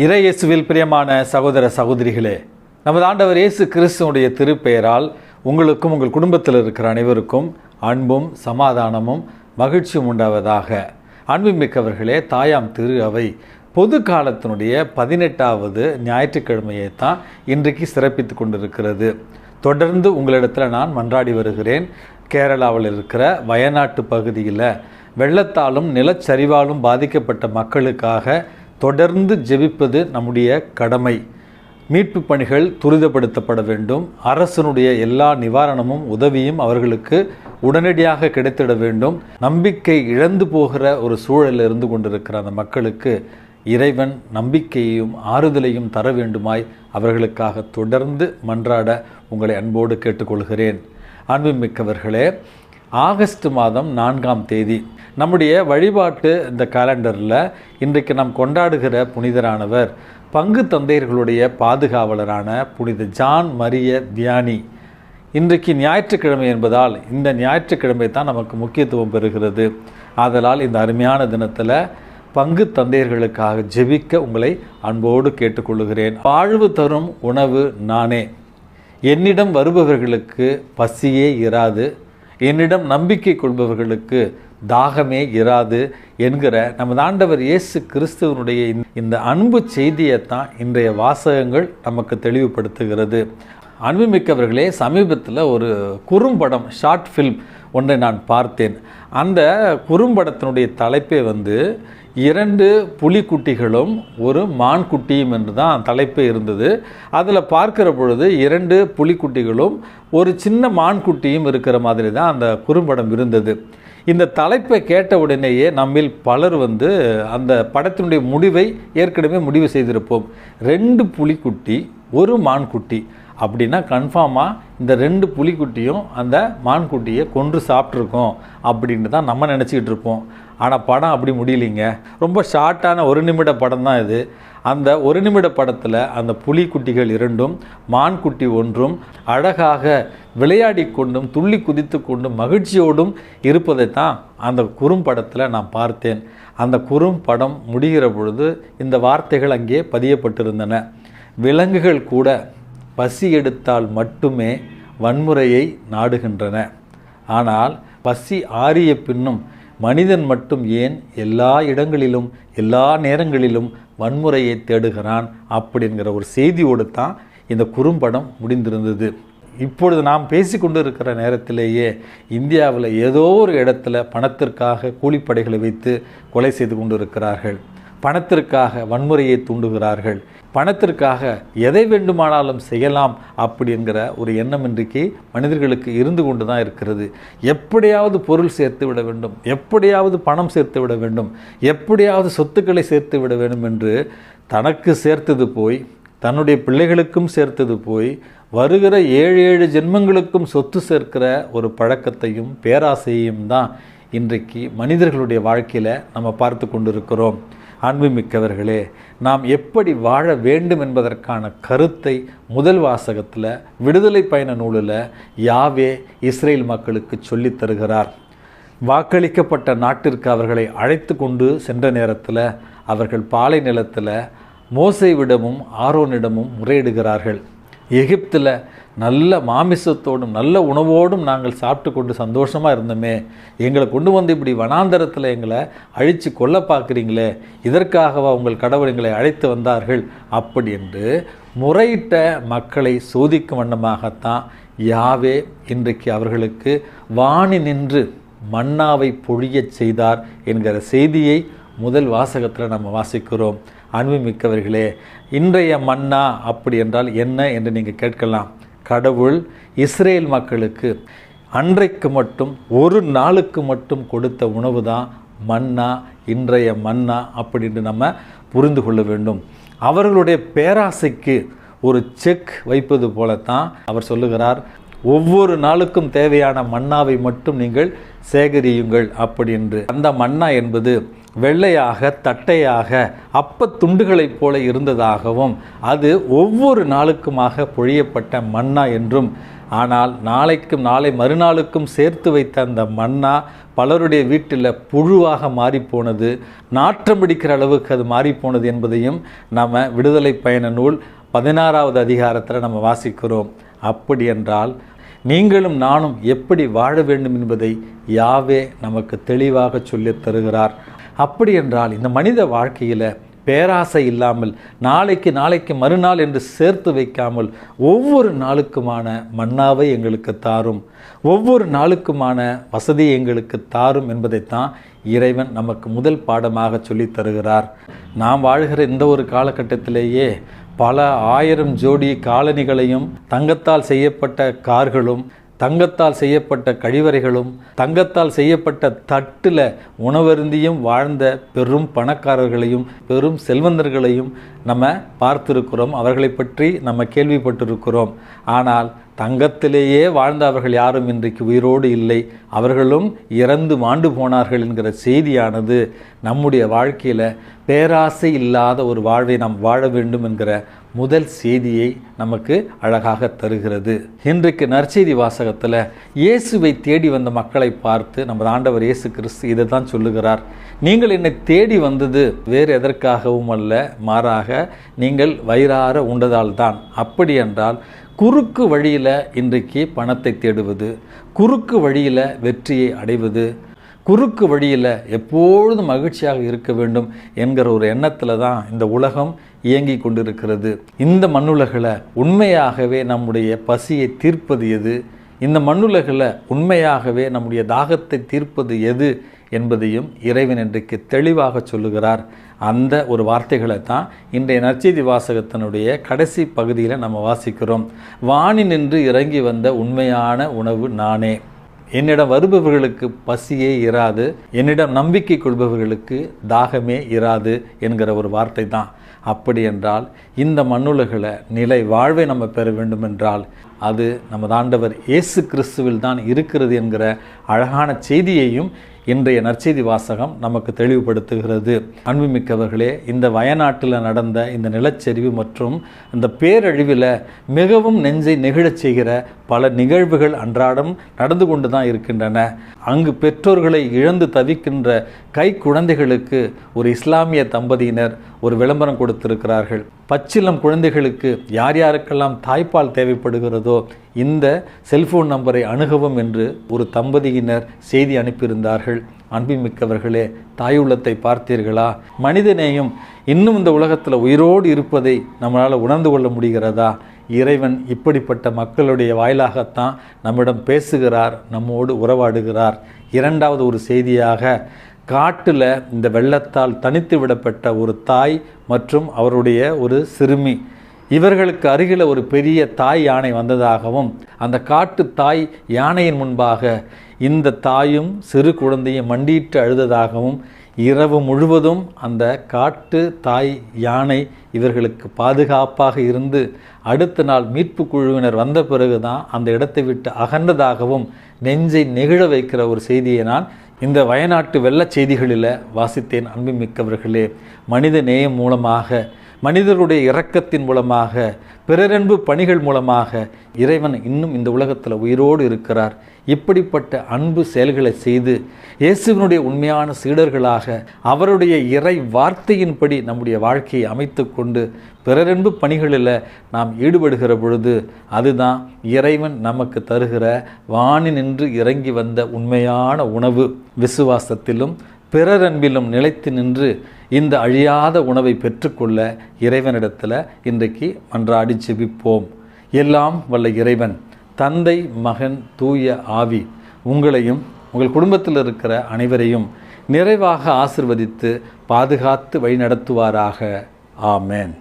இறை இயேசுவில் பிரியமான சகோதர சகோதரிகளே, நமது ஆண்டவர் இயேசு கிறிஸ்துவுடைய திருப்பெயரால் உங்களுக்கும் உங்கள் குடும்பத்தில் இருக்கிற அனைவருக்கும் அன்பும் சமாதானமும் மகிழ்ச்சியும் உண்டாவதாக. அன்புமிக்கவர்களே, தாயாம் திரு அவை பொது காலத்தினுடைய 18வது ஞாயிற்றுக்கிழமையை தான் இன்றைக்கு சிறப்பித்து கொண்டிருக்கிறது. தொடர்ந்து உங்களிடத்தில் நான் மன்றாடி வருகிறேன். கேரளாவில் இருக்கிற வயநாட்டு பகுதியில் வெள்ளத்தாலும் நிலச்சரிவாலும் பாதிக்கப்பட்ட மக்களுக்காக தொடர்ந்து ஜெபிப்பது நம்முடைய கடமை. மீட்பு பணிகள் துரிதப்படுத்தப்பட வேண்டும். அரசனுடைய எல்லா நிவாரணமும் உதவியும் அவர்களுக்கு உடனடியாக கிடைத்திட வேண்டும். நம்பிக்கை இழந்து போகிற ஒரு சூழலில் இருந்து கொண்டிருக்கிற அந்த மக்களுக்கு இறைவன் நம்பிக்கையையும் ஆறுதலையும் தர வேண்டுமாய் அவர்களுக்காக தொடர்ந்து மன்றாட உங்களை அன்போடு கேட்டுக்கொள்கிறேன். அன்புமிக்கவர்களே, ஆகஸ்ட் மாதம் 4ஆம் தேதி நம்முடைய வழிபாட்டு இந்த காலண்டரில் இன்றைக்கு நாம் கொண்டாடுகிற புனிதரானவர் பங்கு தந்தையர்களுடைய பாதுகாவலரான புனித ஜான் மரிய வியானி. இன்றைக்கு ஞாயிற்றுக்கிழமை என்பதால் இந்த ஞாயிற்றுக்கிழமை தான் நமக்கு முக்கியத்துவம் பெறுகிறது. ஆதலால் இந்த அருமையான தினத்தில் பங்கு தந்தையர்களுக்காக ஜெபிக்க உங்களை அன்போடு கேட்டுக்கொள்கிறேன். வாழ்வு தரும் உணவு நானே, என்னிடம் வருபவர்களுக்கு பசியே இராது, என்னிடம் நம்பிக்கை கொள்பவர்களுக்கு தாகமே இராது என்கிற நமது ஆண்டவர் இயேசு கிறிஸ்துவனுடைய இந்த அன்பு செய்தியை தான் இன்றைய வாசகங்கள் நமக்கு தெளிவுபடுத்துகிறது. அன்புமிக்கவர்களே, சமீபத்தில் ஒரு குறும்படம், ஷார்ட் ஃபில்ம் ஒன்றை நான் பார்த்தேன். அந்த குறும்படத்தினுடைய தலைப்பே 2 புலிக்குட்டிகளும் ஒரு மான்குட்டியும் என்று தான் தலைப்பே இருந்தது. அதில் பார்க்கிற பொழுது 2 புலிக்குட்டிகளும் ஒரு சின்ன மான்குட்டியும் இருக்கிற மாதிரி தான் அந்த குறும்படம் இருந்தது. இந்த தலைப்பை கேட்ட உடனேயே நம்மில் பலர் அந்த படத்தினுடைய முடிவை ஏற்கனவே முடிவு செய்திருப்போம். 2 புலிக்குட்டி ஒரு மான்குட்டி அப்படின்னா கன்ஃபார்மாக இந்த 2 புலிக்குட்டியும் அந்த மான்குட்டியை கொன்று சாப்பிட்ருக்கோம் அப்படின்னு தான் நம்ம நினச்சிக்கிட்டு இருப்போம். ஆனால் படம் அப்படி முடியலைங்க. ரொம்ப ஷார்ட்டான 1 நிமிட படம் தான் இது. அந்த 1 நிமிட படத்தில் அந்த புலிக்குட்டிகள் 2ம் மான்குட்டி 1ம் அழகாக விளையாடி கொண்டும் துள்ளி குதித்து கொண்டும் மகிழ்ச்சியோடும் இருப்பதை தான் அந்த குறும்படத்தில் நான் பார்த்தேன். அந்த குறும்படம் முடிகிற பொழுது இந்த வார்த்தைகள் அங்கே பதியப்பட்டிருந்தன. விலங்குகள் கூட பசி எடுத்தால் மட்டுமே வன்முறையை நாடுகின்றன, ஆனால் பசி ஆறிய பின்னும் மனிதன் மட்டும் ஏன் எல்லா இடங்களிலும் எல்லா நேரங்களிலும் வன்முறையை தேடுகிறான் அப்படிங்கிற ஒரு செய்தியோடு தான் இந்த குறும்படம் முடிந்திருந்தது. இப்பொழுது நாம் பேசிக்கொண்டு இருக்கிற நேரத்திலேயே இந்தியாவில் ஏதோ ஒரு இடத்துல பணத்திற்காக கூலிப்படைகளை வைத்து கொலை செய்து கொண்டு இருக்கிறார்கள். பணத்திற்காக வன்முறையை தூண்டுகிறார்கள். பணத்திற்காக எதை வேண்டுமானாலும் செய்யலாம் அப்படிங்கிற ஒரு எண்ணம் இன்றைக்கு மனிதர்களுக்கு இருந்து கொண்டு தான் இருக்கிறது. எப்படியாவது பொருள் சேர்த்து விட வேண்டும், எப்படியாவது பணம் சேர்த்து விட வேண்டும், எப்படியாவது சொத்துக்களை சேர்த்து விட வேண்டும் என்று தனக்கு சேர்த்தது போய் தன்னுடைய பிள்ளைகளுக்கும் சேர்த்தது போய் வருகிற 7 ஜென்மங்களுக்கும் சொத்து சேர்க்கிற ஒரு பழக்கத்தையும் பேராசையும் தான் இன்றைக்கு மனிதர்களுடைய வாழ்க்கையில் நம்ம பார்த்து கொண்டிருக்கிறோம். அன்புமிக்கவர்களே, நாம் எப்படி வாழ வேண்டும் என்பதற்கான கருத்தை முதல் வாசகத்தில் விடுதலை பயண நூலில் யாவே இஸ்ரேல் மக்களுக்கு சொல்லித் தருகிறார். வாக்களிக்கப்பட்ட நாட்டிற்கு அவர்களை அழைத்து கொண்டு சென்ற நேரத்தில் அவர்கள் பாலை நிலத்தில் மோசேவிடமும் ஆரோனிடமும் முறையிடுகிறார்கள். எகிப்தில் நல்ல மாமிசத்தோடும் நல்ல உணவோடும் நாங்கள் சாப்பிட்டு கொண்டு சந்தோஷமாக இருந்தோமே, எங்களை கொண்டு இப்படி வனாந்தரத்தில் எங்களை அழித்து கொல்ல பார்க்குறீங்களே, இதற்காகவா உங்கள் கடவுள் எங்களை அழைத்து வந்தார்கள் அப்படி என்று முறையிட்ட மக்களை சோதிக்கும் வண்ணமாகத்தான் யாவே இன்றைக்கு அவர்களுக்கு வானி நின்று மன்னாவை பொழியச் செய்தார் என்கிற செய்தியை முதல் வாசகத்தில் நம்ம வாசிக்கிறோம். அன்புமிக்கவர்களே, இன்றைய மன்னா அப்படி என்றால் என்ன என்று நீங்கள் கேட்கலாம். கடவுள் இஸ்ரேல் மக்களுக்கு அன்றைக்கு மட்டும் ஒரு நாளுக்கு மட்டும் கொடுத்த உணவு தான் மன்னா, இன்றைய மன்னா அப்படின்னு நம்ம புரிந்து கொள்ள வேண்டும். அவர்களுடைய பேராசைக்கு ஒரு செக் வைப்பது போலத்தான் அவர் சொல்லுகிறார், ஒவ்வொரு நாளுக்கும் தேவையான மன்னாவை மட்டும் நீங்கள் சேகரியுங்கள் அப்படி என்று. அந்த மன்னா என்பது வெள்ளையாக தட்டையாக அப்பத் துண்டுகளைப் போல இருந்ததாகவும் அது ஒவ்வொரு நாளுக்குமாக பொழியப்பட்ட மன்னா என்றும் ஆனால் நாளைக்கும் நாளை மறுநாளுக்கும் சேர்த்து வைத்த அந்த மன்னா பலருடைய வீட்டில் புழுவாக மாறிப்போனது, நாற்றம் பிடிக்கிற அளவுக்கு அது மாறிப்போனது என்பதையும் நம்ம விடுதலை பயண நூல் 16வது அதிகாரத்தில் நம்ம வாசிக்கிறோம். அப்படி என்றால் நீங்களும் நானும் எப்படி வாழ வேண்டும் என்பதை யாவே நமக்கு தெளிவாக சொல்லித் தருகிறார். அப்படி என்றால் இந்த மனித வாழ்க்கையில் பேராசை இல்லாமல் நாளைக்கு மறுநாள் என்று சேர்த்து வைக்காமல் ஒவ்வொரு நாளுக்குமான மன்னாவை எங்களுக்கு தாரும், ஒவ்வொரு நாளுக்குமான வசதியை எங்களுக்கு தாரும் என்பதைத்தான் இறைவன் நமக்கு முதல் பாடமாக சொல்லித் தருகிறார். நாம் வாழ்கிற இந்த ஒரு காலகட்டத்திலேயே பல 1000 ஜோடி காலணிகளையும், தங்கத்தால் செய்யப்பட்ட கார்களும், தங்கத்தால் செய்யப்பட்ட கழிவறைகளும், தங்கத்தால் செய்யப்பட்ட தட்டில் உணவருந்தியும் வாழ்ந்த பெரும் பணக்காரர்களையும் பெரும் செல்வந்தர்களையும் நம்ம பார்த்திருக்கிறோம். அவர்களை பற்றி நம்ம கேள்விப்பட்டிருக்கிறோம். ஆனால் தங்கத்திலேயே வாழ்ந்த அவர்கள் யாரும் இன்றைக்கு உயிரோடு இல்லை, அவர்களும் இறந்து மாண்டு போனார்கள் என்கிற செய்தியானது நம்முடைய வாழ்க்கையில் பேராசை இல்லாத ஒரு வாழ்வை நாம் வாழ வேண்டும் என்கிற முதல் செய்தியை நமக்கு அழகாக தருகிறது. இன்றைக்கு நற்செய்தி வாசகத்தில் இயேசுவை தேடி வந்த மக்களை பார்த்து நமது ஆண்டவர் இயேசு கிறிஸ்து இதை தான் சொல்லுகிறார். நீங்கள் என்னை தேடி வந்தது வேறு எதற்காகவும் அல்ல, மாறாக நீங்கள் வயிறார உண்டதால் தான். அப்படி என்றால் குறுக்கு வழியில் இன்றைக்கு பணத்தை தேடுவது, குறுக்கு வழியில் வெற்றியை அடைவது, குறுக்கு வழியில் எப்பொழுதும் மகிழ்ச்சியாக இருக்க வேண்டும் என்கிற ஒரு எண்ணத்தில் தான் இந்த உலகம் இயங்கி கொண்டிருக்கிறது. இந்த மண்ணுலகில் உண்மையாகவே நம்முடைய பசியை தீர்ப்பது எது, இந்த மண்ணுலகில் உண்மையாகவே நம்முடைய தாகத்தை தீர்ப்பது எது என்பதையும் இறைவன் இன்றைக்கு தெளிவாக சொல்லுகிறார். அந்த ஒரு வார்த்தைகளை தான் இன்றைய நற்செய்தி வாசகத்தினுடைய கடைசி பகுதியில் நம்ம வாசிக்கிறோம். வானினின்று இறங்கி வந்த உண்மையான உணவு நானே, என்னிடம் வருபவர்களுக்கு பசியே இராது, என்னிடம் நம்பிக்கை கொள்பவர்களுக்கு தாகமே இராது என்கிற ஒரு வார்த்தை தான். அப்படி என்றால் இந்த மண்ணுலகில் நிலை வாழ்வை நம்ம பெற வேண்டும் என்றால் அது நமது ஆண்டவர் இயேசு கிறிஸ்துவில் தான் இருக்கிறது என்கிற அழகான செய்தியையும் இன்றைய நற்செய்தி வாசகம் நமக்கு தெளிவுபடுத்துகிறது. அன்புமிக்கவர்களே, இந்த வயநாட்டில் நடந்த இந்த நிலச்சரிவு மற்றும் இந்த பேரழிவில் மிகவும் நெஞ்சை நெகிழச் செய்கிற பல நிகழ்வுகள் அன்றாடம் நடந்து கொண்டு தான் இருக்கின்றன. அங்கு பெற்றோர்களை இழந்து தவிக்கின்ற கை குழந்தைகளுக்கு ஒரு இஸ்லாமிய தம்பதியினர் ஒரு விளம்பரம் கொடுத்திருக்கிறார்கள். பச்சிளம் குழந்தைகளுக்கு யார் யாருக்கெல்லாம் தாய்ப்பால் தேவைப்படுகிறதோ இந்த செல்போன் நம்பரை அணுகவும் என்று ஒரு தம்பதியினர் செய்தி அனுப்பியிருந்தார்கள். அன்புமிக்கவர்களே, தாயுள்ளத்தை பார்த்தீர்களா? மனிதநேயம் இன்னும் இந்த உலகத்தில் உயிரோடு இருப்பதை நம்மளால் உணர்ந்து கொள்ள முடிகிறதா? இறைவன் இப்படிப்பட்ட மக்களுடைய வாயிலாகத்தான் நம்மிடம் பேசுகிறார், நம்மோடு உறவாடுகிறார். இரண்டாவது ஒரு செய்தியாக, காட்டில் இந்த வெள்ளத்தால் தனித்து விடப்பட்ட ஒரு தாய் மற்றும் அவருடைய ஒரு சிறுமி, இவர்களுக்கு அருகில் ஒரு பெரிய தாய் யானை வந்ததாகவும், அந்த காட்டு தாய் யானையின் முன்பாக இந்த தாயும் சிறு குழந்தையும் மண்டியிட்டு அழுததாகவும், இரவு முழுவதும் அந்த காட்டு தாய் யானை இவர்களுக்கு பாதுகாப்பாக இருந்து அடுத்த நாள் மீட்பு குழுவினர் வந்த பிறகுதான் அந்த இடத்தை விட்டு அகன்றதாகவும் நெஞ்சை நெகிழ வைக்கிற ஒரு செய்தியை நான் இந்த வயநாட்டு வெள்ள செய்திகளில் வாசித்தேன். அன்புமிக்கவர்களே, மனித நேயம் மூலமாக, மனிதருடைய இரக்கத்தின் மூலமாக, பிறரன்பு பணிகள் மூலமாக இறைவன் இன்னும் இந்த உலகத்தில் உயிரோடு இருக்கிறார். இப்படிப்பட்ட அன்பு செயல்களை செய்து இயேசுவினுடைய உண்மையான சீடர்களாக அவருடைய இறை வார்த்தையின்படி நம்முடைய வாழ்க்கையை அமைத்து கொண்டு பிறரன்பு பணிகளில் நாம் ஈடுபடுகிற பொழுது அதுதான் இறைவன் நமக்கு தருகிற வானினின்று இறங்கி வந்த உண்மையான உணவு. விசுவாசத்திலும் பிறரன்பிலும் நிலைத்து நின்று இந்த அழியாத உணவை பெற்றுக்கொள்ள இறைவனிடத்தில் இன்றைக்கு மன்றாடி ஜெபிப்போம். எல்லாம் வல்ல இறைவன், தந்தை, மகன், தூய ஆவி உங்களையும் உங்கள் குடும்பத்தில் இருக்கிற அனைவரையும் நிறைவாக ஆசிர்வதித்து பாதுகாத்து வழிநடத்துவாராக. ஆமென்.